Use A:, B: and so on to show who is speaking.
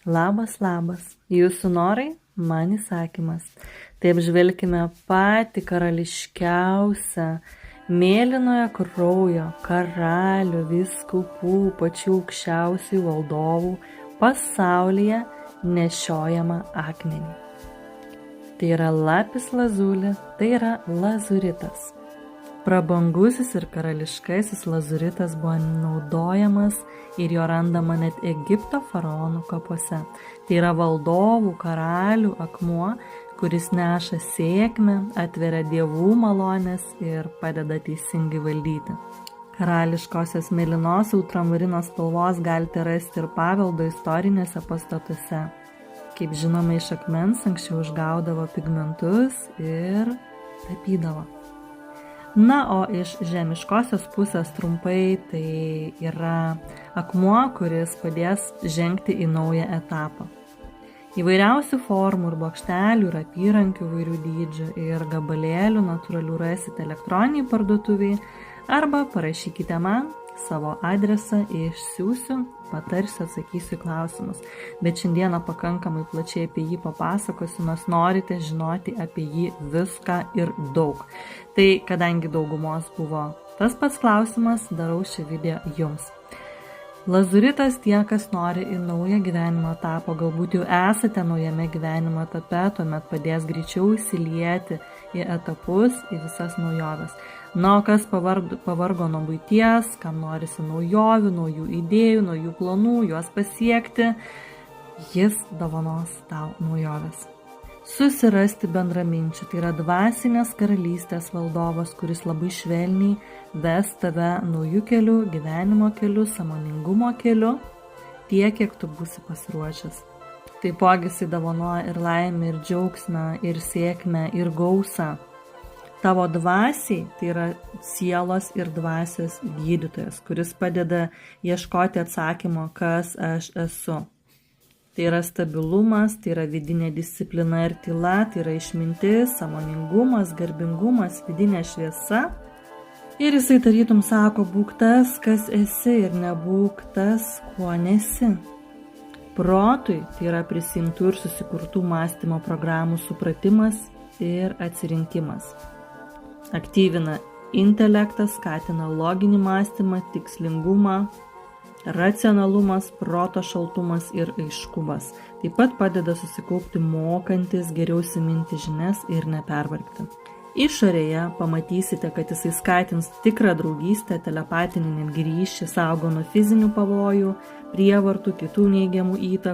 A: Labas, labas. Jūsų norai, man įsakymas. Tai apžvelkime patį karališkiausią, mėlynojo kraujo, karalių, vyskupų, pačių aukščiausių valdovų pasaulyje nešiojamą akmenį. Tai yra lapis lazuli, tai yra lazuritas. Prabangusis ir karališkasis lazuritas buvo naudojamas ir jo randama net Egipto faraonų kapuose. Tai yra valdovų, karalių akmuo, kuris neša sėkmę, atveria dievų malonės ir padeda teisingai valdyti. Karališkosios mėlynos ultramarinos spalvos galite rasti ir paveldo istorinėse pastatuose. Kaip žinome, iš akmens anksčiau išgaudavo pigmentus ir tapydavo. Na, o iš žemiškosios pusės trumpai tai yra akmuo, kuris padės žengti į naują etapą. Įvairiausių formų ir bokštelių ir apyrankių įvairių dydžių ir gabalėlių natūralių rasite elektroniniai parduotuviai arba parašykite man savo adresą, išsiųsiu, patarsiu, atsakysiu į klausimus. Bet šiandieną pakankamai plačiai apie jį papasakosiu, nes norite žinoti apie jį viską ir daug. Tai kadangi daugumos buvo tas pats klausimas, darau šį video jums. Lazuritas tie, kas nori į naują gyvenimo etapą, galbūt jau esate naujame gyvenimo etape, tuomet padės greičiau įsilieti į etapus, į visas naujoves. Na, o kas pavargo nuo buities, kam norisi naujovių, naujų idėjų, naujų planų, juos pasiekti, jis dovanos tau naujoves. Susirasti bendraminčių, tai yra dvasinės karalystės valdovas, kuris labai švelniai ves tave naujų kelių, gyvenimo keliu, sąmoningumo keliu, tiek, kiek tu būsi pasiruošęs. Taipogi jisai dovanoja ir laimę, ir džiaugsmą, ir sėkmę, ir gausą. Tavo dvasiai, tai yra sielos ir dvasios gydytojas, kuris padeda ieškoti atsakymo, kas aš esu. Tai yra stabilumas, tai yra vidinė disciplina ir tyla, tai yra išmintis, sąmoningumas, garbingumas, vidinė šviesa. Ir jisai tarytum sako, būk tas, kas esi ir nebūk tas, kuo nesi. Protui tai yra prisimtų ir susikurtų mąstymo programų supratimas ir atsirinkimas. Aktyvina intelektą, skatina loginį mąstymą, tikslingumą, racionalumas, proto šaltumas ir aiškumas. Taip pat padeda susikaupti mokantis, geriau įsiminti žinias ir nepervargti. Išorėje pamatysite, kad jisai skatins tikrą draugystę, telepatinį netgi ryšį, saugo nuo fizinių pavojų, prievartų, kitų neigiamų įtakų.